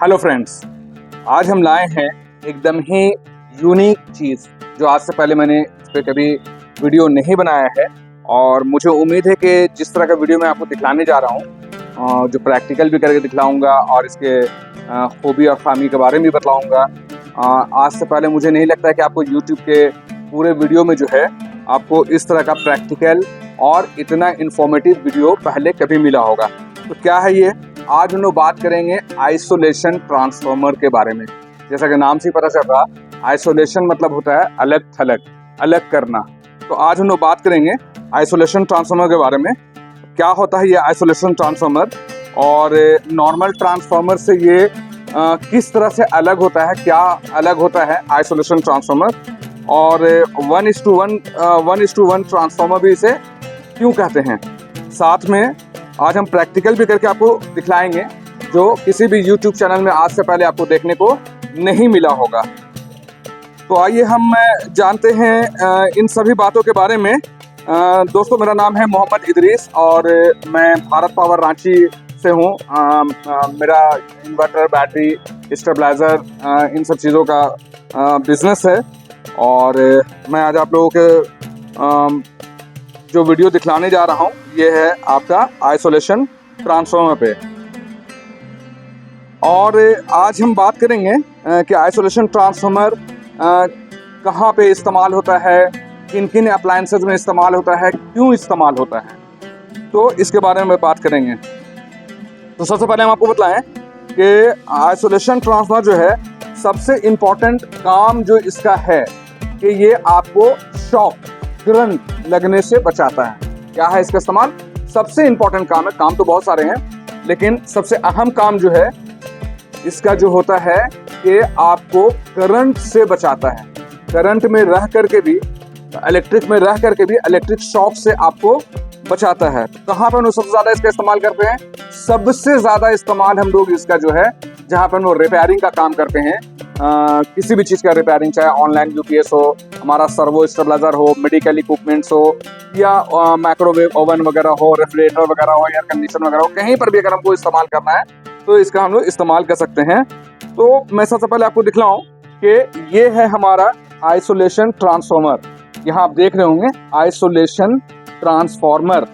Hello friends, आज हम लाए हैं एकदम ही यूनिक चीज़ जो आज से पहले मैंने इस पर कभी वीडियो नहीं बनाया है। और मुझे उम्मीद है कि जिस तरह का वीडियो मैं आपको दिखलाने जा रहा हूँ, जो प्रैक्टिकल भी करके दिखलाऊंगा और इसके खूबी और खामी के बारे में भी बताऊंगा। आज से पहले मुझे नहीं लगता है कि आपको यूट्यूब के पूरे वीडियो में जो है आपको इस तरह का प्रैक्टिकल और इतना इन्फॉर्मेटिव वीडियो पहले कभी मिला होगा। तो क्या है ये? आज हम लोग बात करेंगे आइसोलेशन ट्रांसफार्मर के बारे में। जैसा कि नाम से ही पता चल रहा, आइसोलेशन मतलब होता है अलग थलग, अलग करना। तो आज हम लोग बात करेंगे आइसोलेशन ट्रांसफार्मर के बारे में। क्या होता है ये आइसोलेशन ट्रांसफार्मर और नॉर्मल ट्रांसफार्मर से ये किस तरह से अलग होता है, क्या अलग होता है आइसोलेशन ट्रांसफार्मर, और 1:1 ट्रांसफार्मर भी इसे क्यों कहते हैं। साथ में आज हम प्रैक्टिकल भी करके आपको दिखलाएंगे जो किसी भी YouTube चैनल में आज से पहले आपको देखने को नहीं मिला होगा। तो आइए हम जानते हैं इन सभी बातों के बारे में। दोस्तों, मेरा नाम है मोहम्मद इदरीस और मैं भारत पावर रांची से हूँ। मेरा इन्वर्टर, बैटरी, स्टेबलाइज़र, इन सब चीज़ों का बिजनेस है। और मैं आज आप लोगों के जो वीडियो दिखलाने जा रहा हूँ ये है आपका आइसोलेशन ट्रांसफार्मर पे। और आज हम बात करेंगे कि आइसोलेशन ट्रांसफार्मर कहाँ पे इस्तेमाल होता है, किन किन अप्लायंसेज में इस्तेमाल होता है, क्यों इस्तेमाल होता है, तो इसके बारे में बात करेंगे। तो सबसे पहले हम आपको बताएं कि आइसोलेशन ट्रांसफार्मर जो है सबसे इम्पोर्टेंट काम जो इसका है कि ये आपको शॉक, करंट लगने से बचाता है। क्या है इसका इस्तेमाल? सबसे इम्पोर्टेंट काम है। काम तो बहुत सारे हैं लेकिन सबसे अहम काम जो है इसका जो होता है कि आपको करंट से बचाता है। करंट में रह करके भी, इलेक्ट्रिक में रह करके भी इलेक्ट्रिक शॉक से आपको बचाता है। कहाँ पर हम लोग सबसे ज़्यादा इसका इस्तेमाल करते हैं? सबसे ज़्यादा इस्तेमाल हम लोग इसका जो है जहाँ पर हम लोग रिपेयरिंग का काम करते हैं, किसी भी चीज़ का रिपेयरिंग, चाहे ऑनलाइन यूपीएस हो, हमारा सर्वो स्टेबलाइजर हो, मेडिकल इक्विपमेंट्स हो, या माइक्रोवेव ओवन वगैरह हो, रेफ्रिजरेटर वगैरह हो, एयर कंडीशन वगैरह हो, कहीं पर भी अगर हमको इस्तेमाल करना है तो इसका हम लोग इस्तेमाल कर सकते हैं। तो मैं सबसे पहले आपको दिखलाऊं कि ये है हमारा आइसोलेशन ट्रांसफार्मर। यहाँ आप देख रहे होंगे आइसोलेशन ट्रांसफार्मर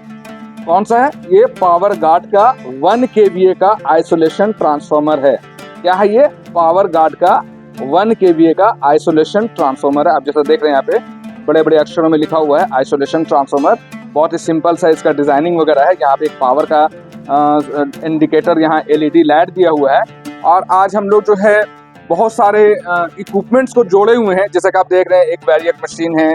कौन सा है? ये पावर गार्ड का 1 kVA का आइसोलेशन ट्रांसफार्मर है। क्या है ये? पावर गार्ड का 1 kVA का आइसोलेशन ट्रांसफार्मर है। आप जैसा देख रहे हैं यहाँ पे बड़े बड़े अक्षरों में लिखा हुआ है आइसोलेशन ट्रांसफार्मर। बहुत ही सिंपल सा इसका डिजाइनिंग वगैरह है। यहाँ पे एक पावर का इंडिकेटर, यहाँ LED लाइट दिया हुआ है। और आज हम लोग जो है बहुत सारे इक्विपमेंट्स को जोड़े हुए हैं। जैसे कि आप देख रहे हैं एक वेरिएक मशीन है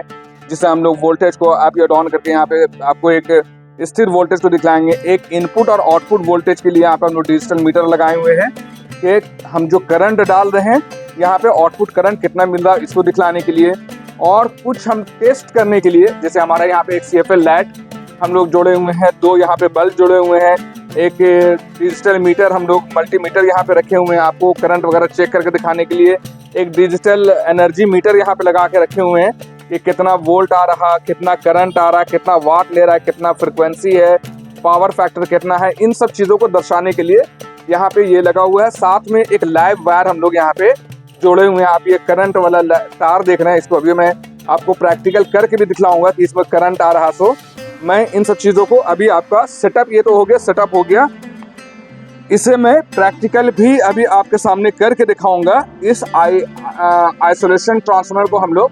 जिससे हम लोग वोल्टेज को अप या डाउन करके यहाँ पे आपको एक स्थिर वोल्टेज को दिखलाएंगे। एक इनपुट और आउटपुट वोल्टेज के लिए यहाँ पे हम लोग डिजिटल मीटर लगाए हुए हैं कि हम जो करंट डाल रहे हैं यहाँ पे आउटपुट करंट कितना मिल रहा है इसको दिखलाने के लिए। और कुछ हम टेस्ट करने के लिए, जैसे हमारा यहाँ पे एक CFL लाइट हम लोग जोड़े हुए हैं, 2 यहाँ पे बल्ब जोड़े हुए हैं, एक डिजिटल मीटर, हम लोग मल्टीमीटर यहाँ पे रखे हुए हैं आपको करंट वगैरह चेक करके दिखाने के लिए। एक डिजिटल एनर्जी मीटर यहाँ पे लगा के रखे हुए हैं कि कितना वोल्ट आ रहा, कितना करंट आ रहा, कितना वाट ले रहा है, कितना फ्रिक्वेंसी है, पावर फैक्टर कितना है, इन सब चीज़ों को दर्शाने के लिए यहाँ पे ये लगा हुआ है। साथ में एक लाइव वायर हम लोग यहाँ पे जोड़े हुए हैं। आप ये करंट वाला तार देख रहे हैं, इसको अभी मैं आपको प्रैक्टिकल करके भी दिखलाऊंगा कि इसमें करंट आ रहा। सो मैं इन सब चीज़ों को अभी आपका सेटअप, ये तो हो गया, सेटअप हो गया, इसे मैं प्रैक्टिकल भी अभी आपके सामने करके दिखाऊंगा। इस आइसोलेशन ट्रांसफार्मर को हम लोग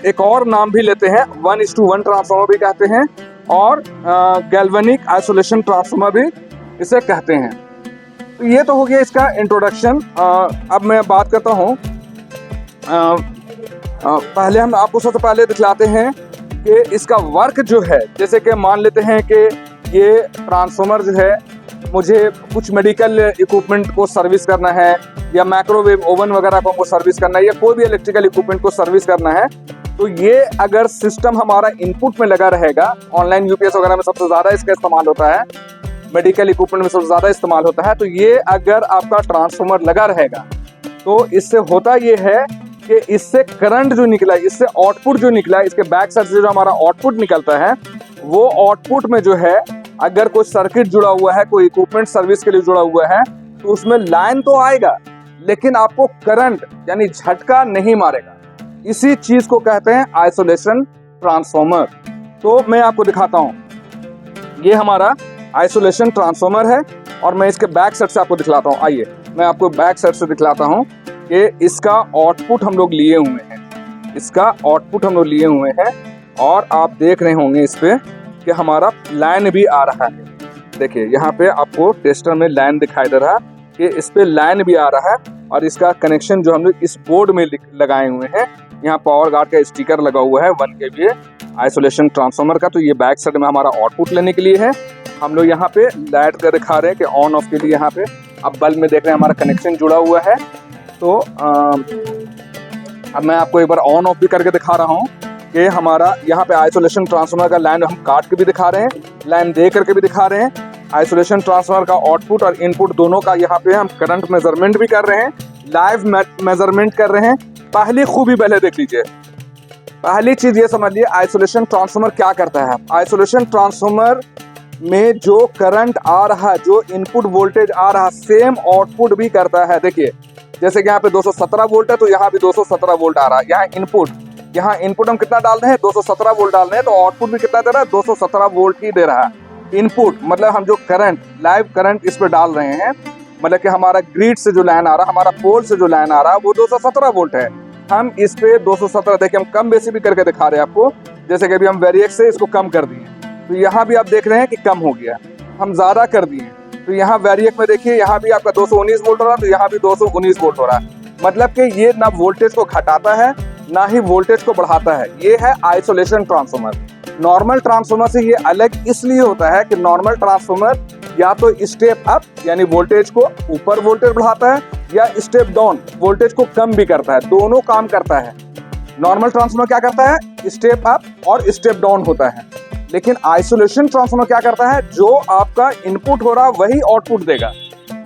एक और नाम भी लेते हैं, 1:1 ट्रांसफार्मर भी कहते हैं और गैल्वेनिक आइसोलेशन ट्रांसफार्मर भी इसे कहते हैं। तो ये तो हो गया इसका इंट्रोडक्शन। अब मैं बात करता हूँ, पहले हम आपको सबसे पहले दिखलाते हैं कि इसका वर्क जो है। जैसे कि मान लेते हैं कि ये ट्रांसफार्मर जो है मुझे कुछ मेडिकल इक्विपमेंट को सर्विस करना है, या माइक्रोवेव ओवन वगैरह को सर्विस करना है, या कोई भी इलेक्ट्रिकल इक्विपमेंट को सर्विस करना है, तो ये अगर सिस्टम हमारा इनपुट में लगा रहेगा, ऑनलाइन यूपीएस वगैरह में सबसे ज़्यादा इसका इस्तेमाल होता है, मेडिकल इक्विपमेंट में सबसे ज़्यादा इस्तेमाल होता है, तो ये अगर आपका ट्रांसफार्मर लगा रहेगा तो इससे होता ये है कि इससे करंट जो निकला, इससे आउटपुट जो निकला, इसके बैक साइड से जो हमारा आउटपुट निकलता है, वो आउटपुट में जो है अगर कोई सर्किट जुड़ा हुआ है, कोई इक्विपमेंट सर्विस के लिए जुड़ा हुआ है, तो उसमें लाइन तो आएगा लेकिन आपको करंट यानी झटका नहीं मारेगा। इसी चीज को कहते हैं आइसोलेशन ट्रांसफॉर्मर। तो मैं आपको दिखाता हूं, ये हमारा आइसोलेशन ट्रांसफॉर्मर है और मैं इसके बैक साइड से आपको दिखलाता हूं। आइए मैं आपको बैक साइड से दिखलाता हूं कि इसका आउटपुट हम लोग लिए हुए हैं, इसका आउटपुट हम लोग लिए हुए हैं और आप देख रहे होंगे इस पे कि हमारा लाइन भी आ रहा है। देखिए यहाँ पे आपको टेस्टर में लाइन दिखाई दे रहा है कि इस पे लाइन भी आ रहा है और इसका कनेक्शन जो हम लोग इस बोर्ड में लगाए हुए हैं, यहाँ पावर गार्ड का स्टिकर लगा हुआ है 1 kVA आइसोलेशन ट्रांसफार्मर का। तो ये बैक साइड में हमारा आउटपुट लेने के लिए है। हम लोग यहाँ पे लाइट का दिखा रहे हैं कि ऑन ऑफ के लिए यहाँ पे अब बल्ब में देख रहे हैं हमारा कनेक्शन जुड़ा हुआ है। तो अब मैं आपको एक बार ऑन ऑफ भी करके दिखा रहा हूँ कि हमारा यहाँ पे आइसोलेशन ट्रांसफार्मर का लाइन हम काट के भी दिखा रहे हैं, लाइन दे करके भी दिखा रहे हैं। आइसोलेशन ट्रांसफार्मर का आउटपुट और इनपुट दोनों का यहाँ पे हम करंट मेजरमेंट भी कर रहे हैं, लाइव मेजरमेंट कर रहे हैं। पहली खूबी पहले देख लीजिए। पहली चीज ये समझिए आइसोलेशन ट्रांसफार्मर क्या करता है। आइसोलेशन ट्रांसफार्मर में जो करंट आ रहा है, जो इनपुट वोल्टेज आ रहा है, सेम आउटपुट भी करता है। देखिए जैसे कि यहाँ पे 217 वोल्ट है तो यहाँ भी 217 वोल्ट आ रहा है। यहाँ इनपुट हम कितना डाल रहे हैं, 217 वोल्ट डाल रहे हैं, तो आउटपुट भी कितना दे रहा है, 217 वोल्ट ही दे रहा है। इनपुट मतलब हम जो करंट लाइव करंट इस पे डाल रहे हैं, मतलब कि हमारा ग्रिड से जो लाइन आ रहा है, हमारा पोल से जो लाइन आ रहा है वो 217 वोल्ट है। हम इस पे 217 देखिए हम कम बेसी भी करके दिखा रहे हैं आपको। जैसे कि अभी हम वेरिएक्स से इसको कम कर दिए तो यहाँ भी आप देख रहे हैं कि कम हो गया। हम ज्यादा कर दिए तो यहाँ वेरिएक में देखिए यहाँ भी आपका 219 वोल्ट हो रहा है, तो यहाँ भी 219 वोल्ट हो रहा है। मतलब कि ये ना वोल्टेज को घटाता है ना ही वोल्टेज को बढ़ाता है। ये है आइसोलेशन ट्रांसफार्मर। नॉर्मल ट्रांसफार्मर से ये अलग इसलिए होता है कि नॉर्मल ट्रांसफार्मर या तो स्टेप अप यानी वोल्टेज को ऊपर वोल्टेज बढ़ाता है या स्टेप डाउन वोल्टेज को कम भी करता है, दोनों काम करता है। नॉर्मल ट्रांसफार्मर क्या करता है, स्टेप अप और स्टेप डाउन होता है। लेकिन आइसोलेशन ट्रांसफार्मर क्या करता है, जो आपका इनपुट हो रहा है वही आउटपुट देगा।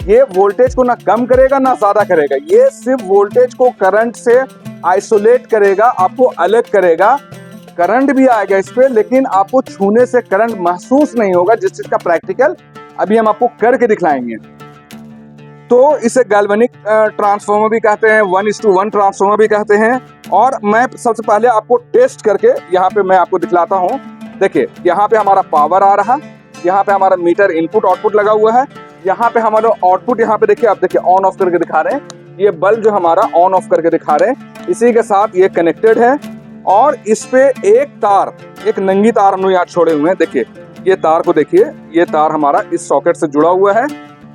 ये वोल्टेज को ना कम करेगा ना ज्यादा करेगा, ये सिर्फ वोल्टेज को करंट से आइसोलेट करेगा, आपको अलग करेगा। करंट भी आएगा इस पे लेकिन आपको छूने से करंट महसूस नहीं होगा, जिस चीज का प्रैक्टिकल अभी हम आपको करके दिखलाएंगे। तो इसे गैल्वेनिक ट्रांसफार्मर भी कहते हैं, 1:1 ट्रांसफार्मर भी कहते हैं। और मैं सबसे पहले आपको टेस्ट करके यहाँ पे मैं आपको दिखलाता हूँ। देखिए यहाँ पे हमारा पावर आ रहा, यहाँ पे हमारा मीटर इनपुट आउटपुट लगा हुआ है, यहाँ पे हमारा आउटपुट यहाँ पे देखिए, आप देखिए ऑन ऑफ करके दिखा रहे हैं। ये बल्ब जो हमारा ऑन ऑफ करके दिखा रहे हैं, इसी के साथ ये कनेक्टेड है। और इस पे एक तार, एक नंगी तार हम लोग यहाँ छोड़े हुए हैं। देखिए ये तार को देखिए, ये तार हमारा इस सॉकेट से जुड़ा हुआ है।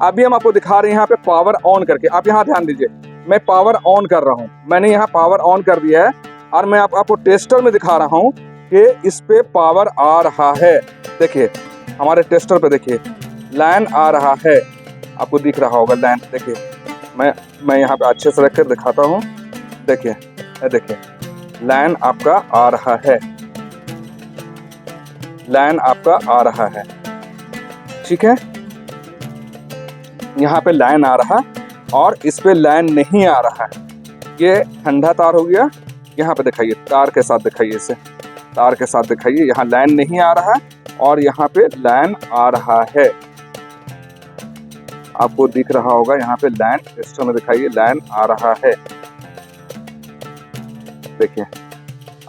अभी हम आपको दिखा रहे हैं यहाँ पे पावर ऑन करके। आप यहाँ ध्यान दीजिए, मैं पावर ऑन कर रहा हूँ, मैंने यहाँ पावर ऑन कर दिया है और मैं आपको टेस्टर में दिखा रहा हूँ कि इस पे पावर आ रहा है। देखिए हमारे टेस्टर पे देखिए लाइन आ रहा है, आपको दिख रहा होगा लाइन। देखिए मैं यहाँ पे अच्छे से रखकर दिखाता हूँ। देखिए देखिए लाइन आपका आ रहा है, लाइन आपका आ रहा है, ठीक है। यहाँ पे लाइन आ रहा और इस पे लाइन नहीं आ रहा है। ये ठंडा तार हो गया। यहाँ पे दिखाइए, तार के साथ दिखाइए, इसे तार के साथ दिखाइए। यहाँ लाइन नहीं आ रहा और यहाँ पे लाइन आ रहा है, आपको दिख रहा होगा। यहाँ पे लाइन टेस्टर में दिखाइए, लाइन आ रहा है। देखिए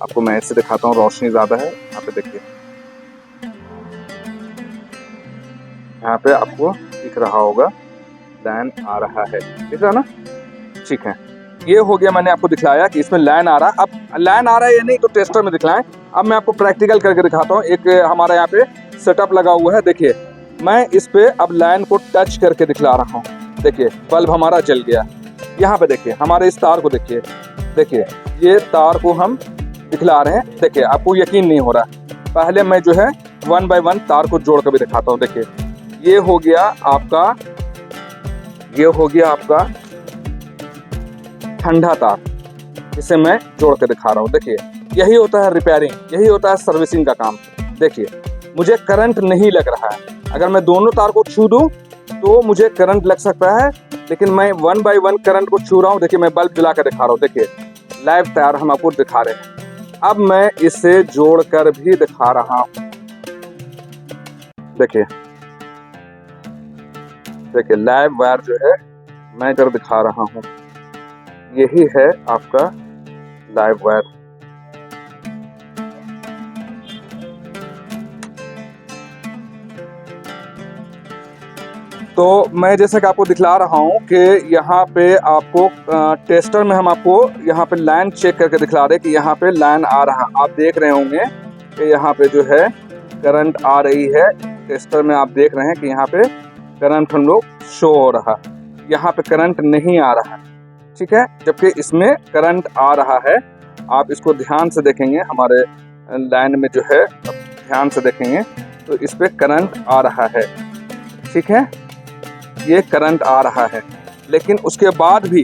आपको मैं ऐसे दिखाता हूँ, रोशनी ज्यादा है। यहाँ पे देखिए, यहाँ पे आपको दिख रहा होगा लाइन आ रहा है, दिख रहा ना, ठीक है। ये हो गया, मैंने आपको दिखलाया कि इसमें लाइन आ रहा है। अब लाइन आ रहा है या नहीं तो टेस्टर में दिखलाएं। अब मैं आपको प्रैक्टिकल करके दिखाता हूँ। एक हमारा यहाँ पे सेटअप लगा हुआ है। देखिए मैं इस पे अब लाइन को टच करके दिखला रहा हूँ। देखिए बल्ब हमारा जल गया। यहाँ पे देखिए हमारे इस तार को देखिए, देखिए ये तार को हम दिखला रहे हैं। देखिए आपको यकीन नहीं हो रहा, पहले मैं जो है 1 by 1 तार को जोड़ कर भी दिखाता हूँ। देखिए ये हो गया आपका, ये हो गया आपका ठंडा तार, इसे मैं जोड़ के दिखा रहा हूँ। देखिए यही होता है रिपेयरिंग, यही होता है सर्विसिंग का काम। देखिए मुझे करंट नहीं लग रहा है, अगर मैं दोनों तार को छू दूं तो मुझे करंट लग सकता है, लेकिन मैं 1 by 1 करंट को छू रहा हूँ। देखिए मैं बल्ब जला कर दिखा रहा हूँ। देखिए लाइव तार हम आपको दिखा रहे हैं। अब मैं इसे जोड़ कर भी दिखा रहा हूँ। देखिए देखिए लाइव वायर जो है मैं इधर दिखा रहा हूँ, यही है आपका लाइव वायर। तो मैं जैसे कि आपको दिखला रहा हूँ कि यहाँ पे आपको टेस्टर में हम आपको यहाँ पे लाइन चेक करके दिखला रहे कि यहाँ पे लाइन आ रहा, आप देख रहे होंगे कि यहाँ पे जो है करंट आ रही है। टेस्टर में आप देख रहे हैं कि यहाँ पे करंट हम लोग शो हो रहा, यहाँ पे करंट नहीं आ रहा, ठीक है, जबकि इसमें करंट आ रहा है। आप इसको ध्यान से देखेंगे, हमारे लाइन में जो है ध्यान से देखेंगे तो इस पे करंट आ रहा है, ठीक है, ये करंट आ रहा है। लेकिन उसके बाद भी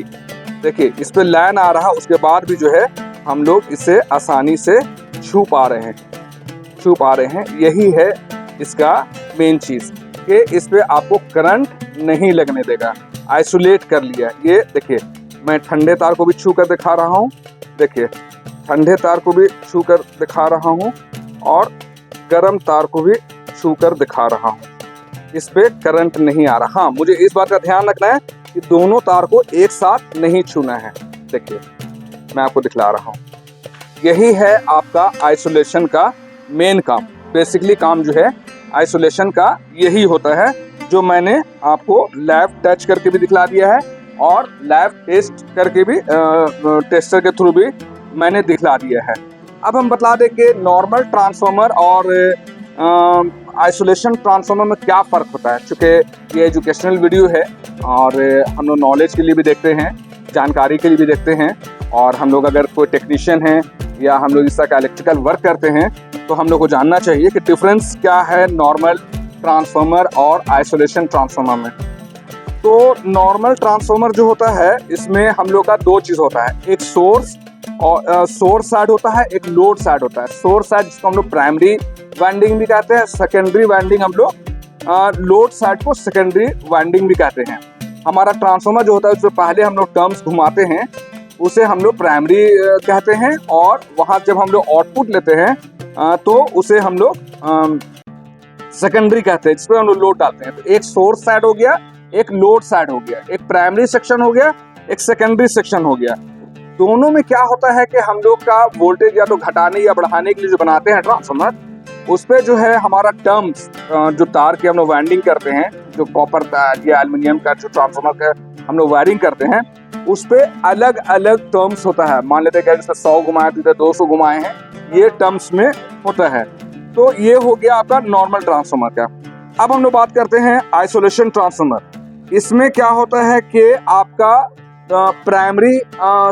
देखिए इस पे लाइन आ रहा, उसके बाद भी जो है हम लोग इसे आसानी से छू पा रहे हैं। यही है इसका मेन चीज़ कि इस पे आपको करंट नहीं लगने देगा, आइसोलेट कर लिया। ये देखिए मैं ठंडे तार को भी छू कर दिखा रहा हूँ, देखिए ठंडे तार को भी छू कर दिखा रहा हूँ और गर्म तार को भी छू कर दिखा रहा हूँ, इस पे करंट नहीं आ रहा। हाँ, मुझे इस बात का ध्यान रखना है कि दोनों तार को एक साथ नहीं छूना है। देखिए मैं आपको दिखला रहा हूँ, यही है आपका आइसोलेशन का मेन काम। बेसिकली काम जो है आइसोलेशन का यही होता है, जो मैंने आपको लैब टच करके भी दिखला दिया है और लैब टेस्ट करके भी टेस्टर के थ्रू भी मैंने दिखला दिया है। अब हम बता दें कि नॉर्मल ट्रांसफार्मर और आइसोलेशन ट्रांसफार्मर में क्या फ़र्क होता है। चूँकि ये एजुकेशनल वीडियो है और हम लोग नॉलेज के लिए भी देखते हैं, जानकारी के लिए भी देखते हैं, और हम लोग अगर कोई टेक्नीशियन है या हम लोग इस तरह का इलेक्ट्रिकल वर्क करते हैं तो हम लोग को जानना चाहिए कि डिफरेंस क्या है नॉर्मल ट्रांसफार्मर और आइसोलेशन ट्रांसफार्मर में। तो नॉर्मल ट्रांसफार्मर जो होता है इसमें हम लोग का दो चीज़ होता है, एक सोर्स और सोर्स साइड होता है, एक लोड साइड होता है। सोर्स साइड जिसको हम लोग प्राइमरी वाइंडिंग भी कहते हैं, सेकेंडरी वाइंडिंग हम लोग लोड साइड को सेकेंडरी वाइंडिंग भी कहते हैं। हमारा ट्रांसफार्मर जो होता है उससे पहले हम लोग टर्म्स घुमाते हैं, उसे हम लोग प्राइमरी कहते हैं, और वहाँ जब हम लोग आउटपुट लेते हैं तो उसे हम लोग सेकेंडरी कहते हैं, जिसपे हम लोग लोड डालते हैं। तो एक सोर्स साइड हो गया, एक लोड साइड हो गया, एक प्राइमरी सेक्शन हो गया, एक सेकेंडरी सेक्शन हो गया। दोनों में क्या होता है कि हम लोग का वोल्टेज या तो घटाने या बढ़ाने के लिए जो बनाते हैं ट्रांसफार्मर, उस पे जो है हमारा टर्म्स जो तार की हम लोग वाइंडिंग करते हैं, जो कॉपर तार या एल्युमिनियम का जो ट्रांसफार्मर का हम लोग वायरिंग करते हैं, उस पे अलग अलग टर्म्स होता है। मान लेते हैं जैसे 100 घुमाए थे, 200 घुमाए हैं, ये टर्म्स में होता है। तो ये हो गया आपका नॉर्मल ट्रांसफार्मर का। अब हम लोग बात करते हैं आइसोलेशन ट्रांसफार्मर। इसमें क्या होता है कि आपका प्राइमरी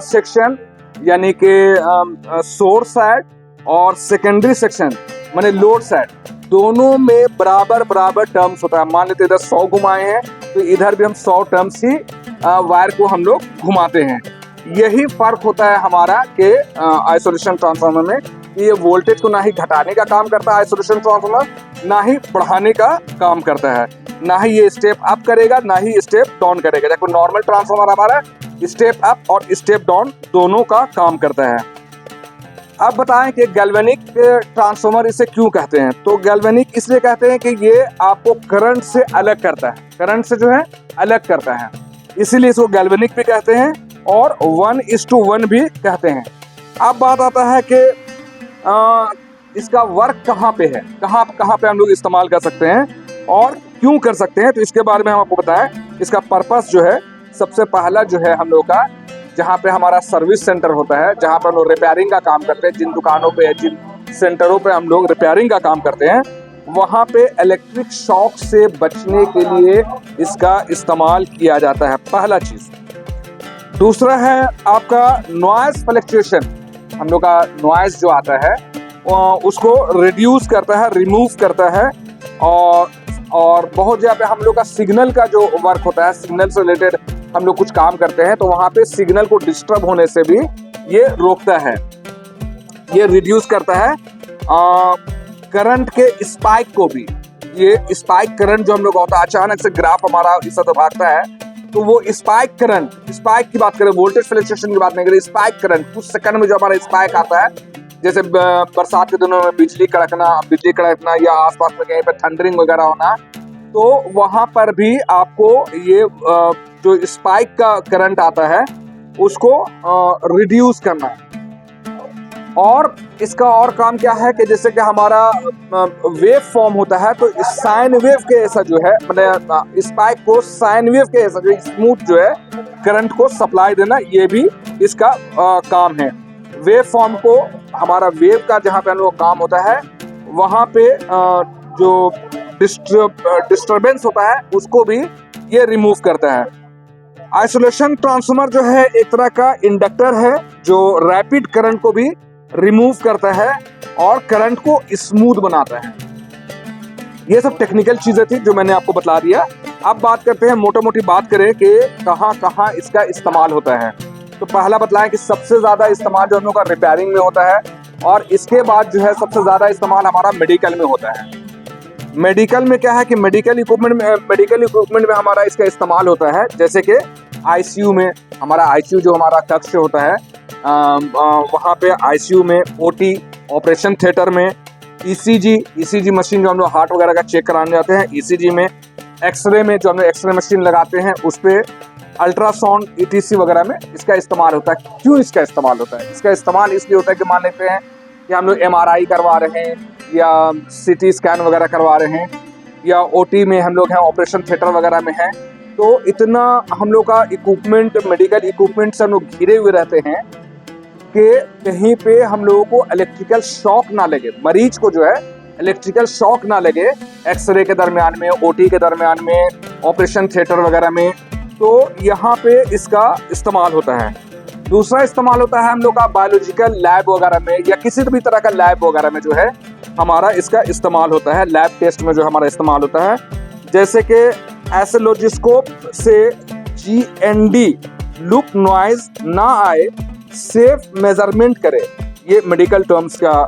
सेक्शन यानी कि सोर्स साइड और सेकेंडरी सेक्शन माने लोड साइड, दोनों में बराबर बराबर टर्म्स होता है। मान लेते इधर 100 घुमाए हैं तो इधर भी हम 100 टर्म्स ही वायर को हम लोग घुमाते हैं। यही फर्क होता है हमारा कि आइसोलेशन ट्रांसफार्मर में, ये वोल्टेज को ना ही घटाने का काम करता है आइसोलेशन ट्रांसफार्मर, ना ही बढ़ाने का काम करता है, ना ही ये स्टेप अप करेगा ना ही स्टेप डाउन करेगा। जबकि नॉर्मल ट्रांसफार्मर हमारा स्टेप अप और स्टेप डाउन दोनों का काम करता है। अब बताएं कि गैल्वेनिक ट्रांसफार्मर इसे क्यों कहते हैं। तो गैल्वेनिक इसलिए कहते हैं कि ये आपको करंट से अलग करता है, करंट से जो है अलग करता है, इसीलिए इसको गैल्वेनिक भी कहते हैं और 1:1 भी कहते हैं। अब बात आता है कि इसका वर्क कहाँ पे है, कहाँ पे हम लोग इस्तेमाल कर सकते हैं और क्यों कर सकते हैं। तो इसके बारे में हम आपको बताएं। इसका पर्पस जो है, सबसे पहला जो है हम लोग का, जहाँ पे हमारा सर्विस सेंटर होता है, जहाँ पर हम लोग रिपेयरिंग का काम करते हैं, जिन दुकानों पे जिन सेंटरों पे हम लोग रिपेयरिंग का काम करते हैं, वहाँ पे इलेक्ट्रिक शॉक से बचने के लिए इसका इस्तेमाल किया जाता है, पहला चीज़। दूसरा है आपका नॉइज फ्लक्चुएशन। हम लोग का नॉइज जो आता है उसको रिड्यूस करता है, रिमूव करता है, और बहुत जगह पे हम लोग का सिग्नल का जो वर्क होता है, सिग्नल से रिलेटेड हम लोग कुछ काम करते हैं, तो वहाँ पे सिग्नल को डिस्टर्ब होने से भी ये रोकता है, ये रिड्यूस करता है। करंट के स्पाइक को भी, ये स्पाइक करंट जो हम लोग होता है, अचानक से ग्राफ हमारा इस तरह भागता है, तो वो स्पाइक करंट, स्पाइक की बात करें, वोल्टेज फ्लक्चुएशन की बात नहीं करें, स्पाइक करंट कुछ सेकंड में जो हमारा स्पाइक आता है, जैसे बरसात के दिनों में बिजली कड़कना या आसपास में कहीं पे थंडरिंग वगैरह होना, तो वहाँ पर भी आपको ये जो स्पाइक का करंट आता है उसको रिड्यूस करना है। और इसका और काम क्या है कि जैसे कि हमारा वेव फॉर्म होता है, तो साइन वेव के ऐसा जो है, मतलब स्पाइक को साइन वेव के ऐसा जो स्मूथ जो है करंट को सप्लाई देना, ये भी इसका काम है। वेव फॉर्म को, हमारा वेव का जहाँ पे हम लोग काम होता है वहाँ पे जो डिस्टर्बेंस होता है उसको भी ये रिमूव करता है। आइसोलेशन ट्रांसफार्मर जो है एक तरह का इंडक्टर है जो रैपिड करंट को भी रिमूव करता है और करंट को स्मूथ बनाता है। ये सब टेक्निकल चीजें थी जो मैंने आपको बता दिया। अब बात करते हैं, मोटा मोटी बात करें कि कहाँ कहाँ इसका इस्तेमाल होता है। तो पहला बतलाएं कि सबसे ज्यादा इस्तेमाल जो हम लोग का रिपेयरिंग में होता है, और इसके बाद जो है सबसे ज्यादा इस्तेमाल हमारा मेडिकल में होता है। मेडिकल में क्या है कि मेडिकल इक्विपमेंट में हमारा इसका इस्तेमाल होता है। जैसे कि आईसीयू में, हमारा आईसीयू जो हमारा कक्ष होता है वहाँ पे आईसीयू में, ओटी ऑपरेशन थिएटर में, ईसीजी मशीन जो हम लोग हार्ट वगैरह का चेक कराने जाते हैं, ईसीजी में, एक्सरे में जो हम लोग एक्सरे मशीन लगाते हैं उस पर, अल्ट्रासाउंड ईटीसी वगैरह में इसका इस्तेमाल होता है। क्यों इसका इस्तेमाल होता है? इसका इस्तेमाल इसलिए होता है कि मान लेते हैं कि हम लोग एमआरआई करवा रहे हैं या सीटी स्कैन वगैरह करवा रहे हैं, या ओटी में हम लोग हैं, ऑपरेशन थिएटर वगैरह में हैं, तो इतना हम लोग का इक्विपमेंट, मेडिकल इक्विपमेंट से हम लोग घिरे हुए रहते हैं कि कहीं पे हम लोगों को इलेक्ट्रिकल शॉक ना लगे, मरीज को जो है इलेक्ट्रिकल शॉक ना लगे एक्सरे के दरमियान में, ओटी के दरमियान में, ऑपरेशन थिएटर वगैरह में। तो यहाँ पे इसका इस्तेमाल होता है। दूसरा इस्तेमाल होता है हम लोग का बायोलॉजिकल लैब वगैरह में, या किसी भी तरह का लैब वगैरह में जो है हमारा इसका इस्तेमाल होता है। लैब टेस्ट में जो हमारा इस्तेमाल होता है, जैसे कि एसोलॉजिस्कोप से जीएनडी लूप नॉइज ना आए, सेफ मेजरमेंट करे। ये मेडिकल टर्म्स का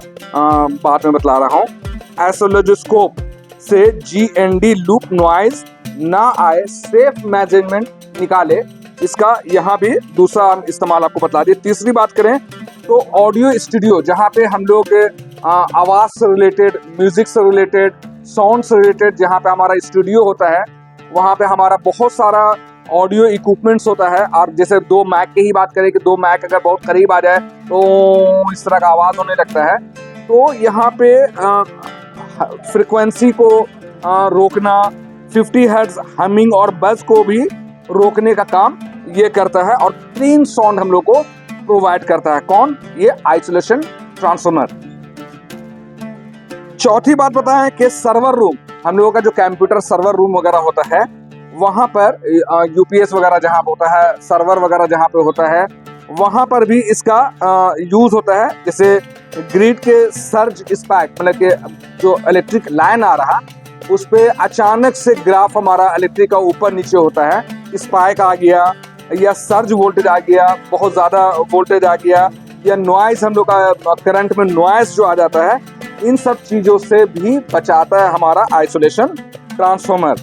बात में बतला रहा हूँ। एसोलॉजिस्कोप से जीएनडी लूप नॉइज ना आए, सेफ मेजरमेंट निकाले, इसका यहाँ भी दूसरा इस्तेमाल आपको बता दिए। तीसरी बात करें तो ऑडियो स्टूडियो, जहाँ पे हम लोग आवाज़ से रिलेटेड, म्यूजिक से रिलेटेड, साउंड से रिलेटेड जहाँ पे हमारा स्टूडियो होता है, वहाँ पे हमारा बहुत सारा ऑडियो इक्विपमेंट्स होता है। और जैसे दो मैक की ही बात करें कि दो मैक अगर बहुत करीब आ जाए तो इस तरह का आवाज़ होने लगता है, तो यहाँ पे फ्रिक्वेंसी को रोकना, 50 हर्ट्ज हमिंग और बज को भी रोकने का काम ये करता है, और क्लीन साउंड हम लोग को प्रोवाइड करता है। कौन? ये आइसोलेशन ट्रांसफार्मर। चौथी बात बताएं कि सर्वर रूम, हम लोगों का जो कंप्यूटर सर्वर रूम वगैरह होता है, वहां पर यूपीएस वगैरह जहां पे होता है, सर्वर वगैरह जहां पे होता है, वहां पर भी इसका यूज होता है। जैसे ग्रिड के सर्ज स्पाइक, मतलब कि जो इलेक्ट्रिक लाइन आ रहा उस पे अचानक से ग्राफ हमारा इलेक्ट्रिक का ऊपर नीचे होता है, स्पाइक आ गया या सर्ज वोल्टेज आ गया, बहुत ज़्यादा वोल्टेज आ गया, या नॉइज, हम लोग का करंट में नॉइज जो आ जाता है, इन सब चीज़ों से भी बचाता है हमारा आइसोलेशन ट्रांसफार्मर।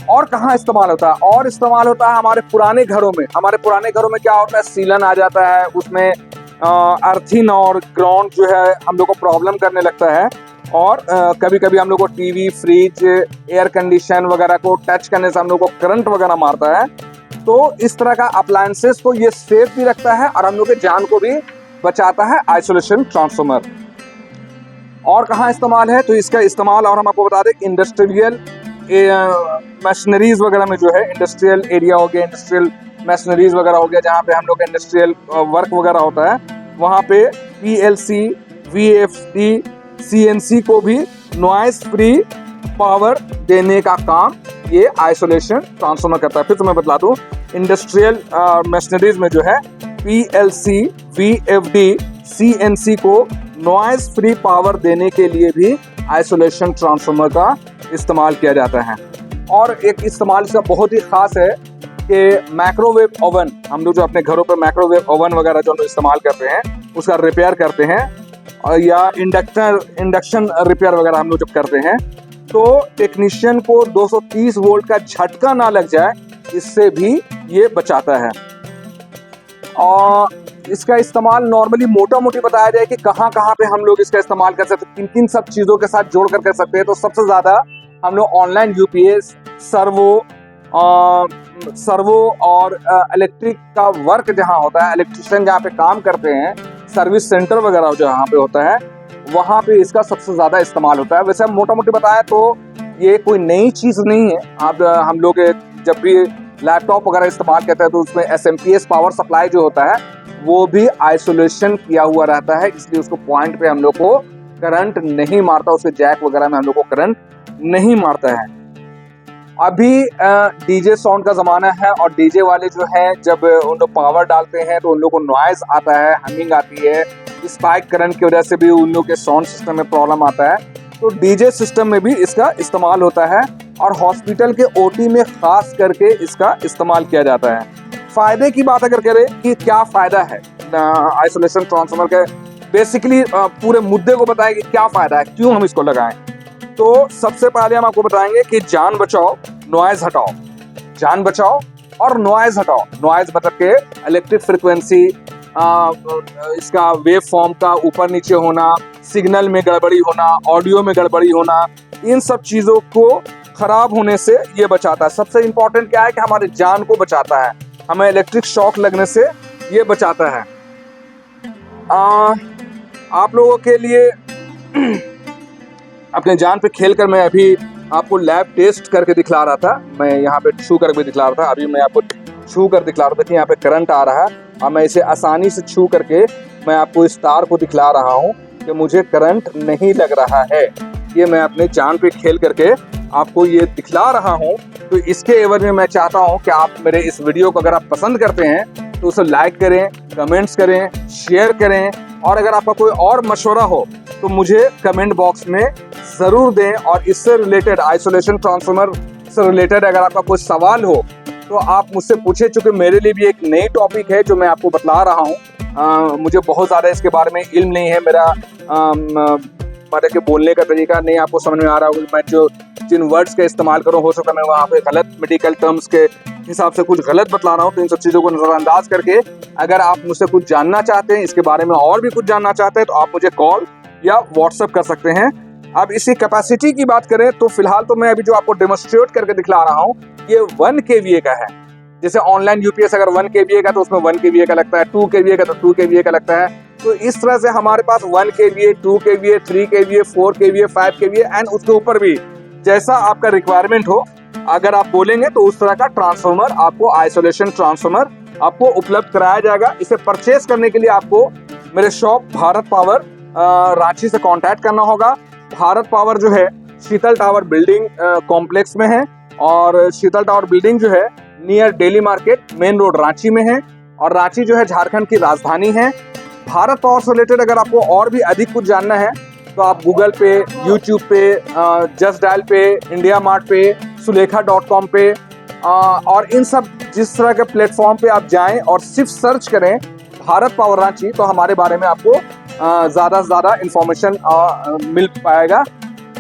और कहाँ इस्तेमाल होता है? और इस्तेमाल होता है हमारे पुराने घरों में। हमारे पुराने घरों में क्या होता है, सीलन आ जाता है, उसमें अर्थिंग और ग्राउंड जो है हम लोग को प्रॉब्लम करने लगता है, और कभी कभी हम लोग को टीवी, फ्रिज, एयर कंडीशन वगैरह को टच करने से हम लोग को करंट वगैरह मारता है। तो इस तरह का अप्लायंसेस को ये सेफ भी रखता है और हम लोग के जान को भी बचाता है आइसोलेशन ट्रांसफार्मर। और कहाँ इस्तेमाल है? तो इसका इस्तेमाल और हम आपको बता दें, इंडस्ट्रियल मशीनरीज वगैरह में जो है, इंडस्ट्रियल एरिया हो गया, इंडस्ट्रियल मशीनरीज वगैरह हो गया, जहाँ पे हम लोग का इंडस्ट्रियल वर्क वगैरह होता है, वहाँ पे पीएलसी, वीएफडी, सीएनसी को भी नॉइस फ्री पावर देने का काम ये आइसोलेशन ट्रांसफार्मर करता है। फिर तो मैं बतला दूं, इंडस्ट्रियल मशीनरीज में जो है पीएलसी, वीएफडी, सीएनसी को नॉइस फ्री पावर देने के लिए भी आइसोलेशन ट्रांसफार्मर का इस्तेमाल किया जाता है। और एक इस्तेमाल इसका बहुत ही खास है कि माइक्रोवेव ओवन, हम लोग जो अपने घरों पर माइक्रोवेव ओवन वगैरह जो हम लोग इस्तेमाल करते हैं उसका रिपेयर करते हैं, या इंडक्शन रिपेयर वगैरह हम लोग जब करते हैं, तो टेक्नीशियन को 230 वोल्ट का झटका ना लग जाए, इससे भी ये बचाता है। और इसका इस्तेमाल नॉर्मली मोटा मोटी बताया जाए कि कहाँ कहाँ पे हम लोग इसका इस्तेमाल कर सकते हैं, किन किन सब चीज़ों के साथ जोड़ कर सकते हैं। तो सबसे ज़्यादा हम लोग ऑनलाइन यूपीएस, सर्वो और इलेक्ट्रिक का वर्क जहाँ होता है, इलेक्ट्रिशियन जहाँ पे काम करते हैं, सर्विस सेंटर वगैरह जहाँ पे होता है, वहाँ पे इसका सबसे ज़्यादा इस्तेमाल होता है। वैसे हम मोटा मोटी बताएं तो ये कोई नई चीज़ नहीं है। अब हम लोग जब भी लैपटॉप वगैरह इस्तेमाल करते हैं तो उसमें एसएमपीएस पावर सप्लाई जो होता है वो भी आइसोलेशन किया हुआ रहता है, इसलिए उसको पॉइंट पे हम लोग को करंट नहीं मारता, उसके जैक वगैरह में हम लोग को करंट नहीं मारता है। अभी डीजे साउंड का ज़माना है और डीजे वाले जो है जब उन लोग पावर डालते हैं तो उन लोग को नॉइज़ आता है, हमिंग आती है, स्पाइक करंट की वजह से भी उन लोग के साउंड सिस्टम में प्रॉब्लम आता है। तो डीजे सिस्टम में भी इसका इस्तेमाल होता है और हॉस्पिटल के ओटी में खास करके इसका इस्तेमाल किया जाता है। फ़ायदे की बात अगर करें कि क्या फ़ायदा है आइसोलेशन ट्रांसफार्मर के, बेसिकली पूरे मुद्दे को बताएं कि क्या फ़ायदा है, क्यों हम इसको लगाएं। तो सबसे पहले हम आपको बताएंगे कि जान बचाओ, नॉइज़ हटाओ। जान बचाओ और नॉइज़ हटाओ। नॉइज़ मतलब के इलेक्ट्रिक फ्रिक्वेंसी, इसका वेव फॉर्म का ऊपर नीचे होना, सिग्नल में गड़बड़ी होना, ऑडियो में गड़बड़ी होना, इन सब चीज़ों को खराब होने से ये बचाता है। सबसे इम्पोर्टेंट क्या है कि हमारी जान को बचाता है, हमें इलेक्ट्रिक शॉक लगने से ये बचाता है। आप लोगों के लिए अपने जान पे खेल कर मैं अभी आपको लैब टेस्ट करके दिखला रहा था, मैं यहाँ पे छू कर भी दिखला रहा था। अभी मैं आपको छू कर दिखला रहा था कि यहाँ पे करंट आ रहा है और मैं इसे आसानी से छू करके मैं आपको इस तार को दिखला रहा हूँ कि मुझे करंट नहीं लग रहा है। ये मैं अपने जान पे खेल करके आपको ये दिखला रहा हूँ। तो इसके एवज में मैं चाहता हूँ कि आप मेरे इस वीडियो को अगर आप पसंद करते हैं तो उसे लाइक करें, कमेंट्स करें, शेयर करें और अगर आपका कोई और मशवरा हो तो मुझे कमेंट बॉक्स में ज़रूर दें। और इससे रिलेटेड, आइसोलेशन ट्रांसफार्मर से रिलेटेड अगर आपका कोई सवाल हो तो आप मुझसे पूछे, चूँकि मेरे लिए भी एक नई टॉपिक है जो मैं आपको बतला रहा हूँ। मुझे बहुत ज़्यादा इसके बारे में इल्म नहीं है, मेरा मतलब कि बोलने का तरीका नहीं आपको समझ में आ रहा होगा। मैं जो जिन वर्ड्स का इस्तेमाल करूँ हो सकता है मैं वहाँ पे गलत मेडिकल टर्म्स के हिसाब से कुछ गलत बतला रहा हूँ। तो इन सब चीज़ों को नज़रअंदाज करके अगर आप मुझसे कुछ जानना चाहते हैं, इसके बारे में और भी कुछ जानना चाहते हैं, तो आप मुझे कॉल या व्हाट्सएप कर सकते हैं। अब इसकी कैपेसिटी की बात करें तो फिलहाल तो मैं अभी जो आपको डेमोन्स्ट्रेट करके दिखला रहा हूँ ये 1 kVA का है। जैसे ऑनलाइन यूपीएस अगर 1 kVA का तो उसमें 1 kVA का लगता है, 2 kVA का तो 2 kVA का लगता है। तो इस तरह से हमारे पास 1 kVA, 2 kVA, 3 kVA, 4 kVA, 5 kVA and उसके ऊपर भी जैसा आपका रिक्वायरमेंट हो अगर आप बोलेंगे तो उस तरह का ट्रांसफार्मर आपको, आइसोलेशन ट्रांसफार्मर आपको उपलब्ध कराया जाएगा। इसे परचेस करने के लिए आपको मेरे शॉप भारत पावर रांची से कांटेक्ट करना होगा। भारत पावर जो है शीतल टावर बिल्डिंग कॉम्प्लेक्स में है और शीतल टावर बिल्डिंग जो है near daily market main road Ranchi में है और रांची जो है झारखंड की राजधानी है। भारत पावर से रिलेटेड अगर आपको और भी अधिक कुछ जानना है तो आप गूगल पे, यूट्यूब पे, जस्ट डायल पे, इंडिया मार्ट पे, सुलेखा.com पे और इन सब जिस तरह के प्लेटफॉर्म पे आप जाएं और सिर्फ सर्च करें भारत पावर रांची तो हमारे बारे में आपको ज़्यादा से ज़्यादा इंफॉर्मेशन मिल पाएगा।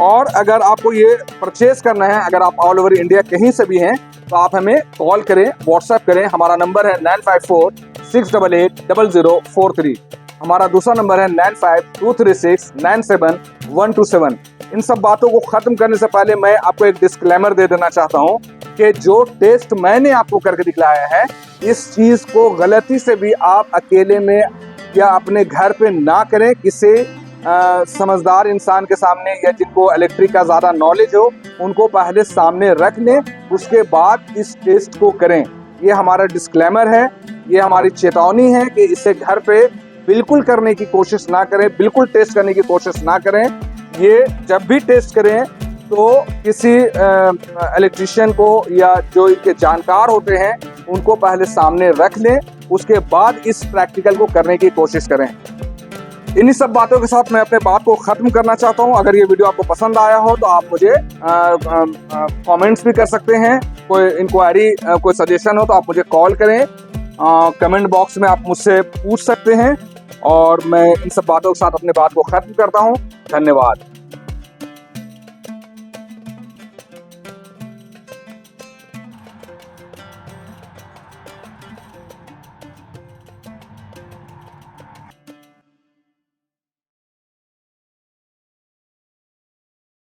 और अगर आपको ये परचेज करना है, अगर आप ऑल ओवर इंडिया कहीं से भी हैं तो आप हमें कॉल करें, व्हाट्सएप करें। हमारा नंबर है 9546880043। हमारा दूसरा नंबर है 9523697127। इन सब बातों को ख़त्म करने से पहले मैं आपको एक डिस्क्लेमर दे देना चाहता हूँ कि जो टेस्ट मैंने आपको करके दिखलाया है इस चीज़ को गलती से भी आप अकेले में या अपने घर पे ना करें। किसी समझदार इंसान के सामने या जिनको इलेक्ट्रिक का ज़्यादा नॉलेज हो उनको पहले सामने रख लें, उसके बाद इस टेस्ट को करें। ये हमारा डिस्क्लेमर है, ये हमारी चेतावनी है कि इसे घर पे बिल्कुल करने की कोशिश ना करें, बिल्कुल टेस्ट करने की कोशिश ना करें। ये जब भी टेस्ट करें तो किसी इलेक्ट्रिशियन को या जो इनके जानकार होते हैं उनको पहले सामने रख लें, उसके बाद इस प्रैक्टिकल को करने की कोशिश करें। इन्हीं सब बातों के साथ मैं अपने बात को ख़त्म करना चाहता हूं। अगर ये वीडियो आपको पसंद आया हो तो आप मुझे कमेंट्स भी कर सकते हैं। कोई इंक्वायरी, कोई सजेशन हो तो आप मुझे कॉल करें, कमेंट बॉक्स में आप मुझसे पूछ सकते हैं और मैं इन सब बातों के साथ अपने बात को ख़त्म करता हूं। धन्यवाद।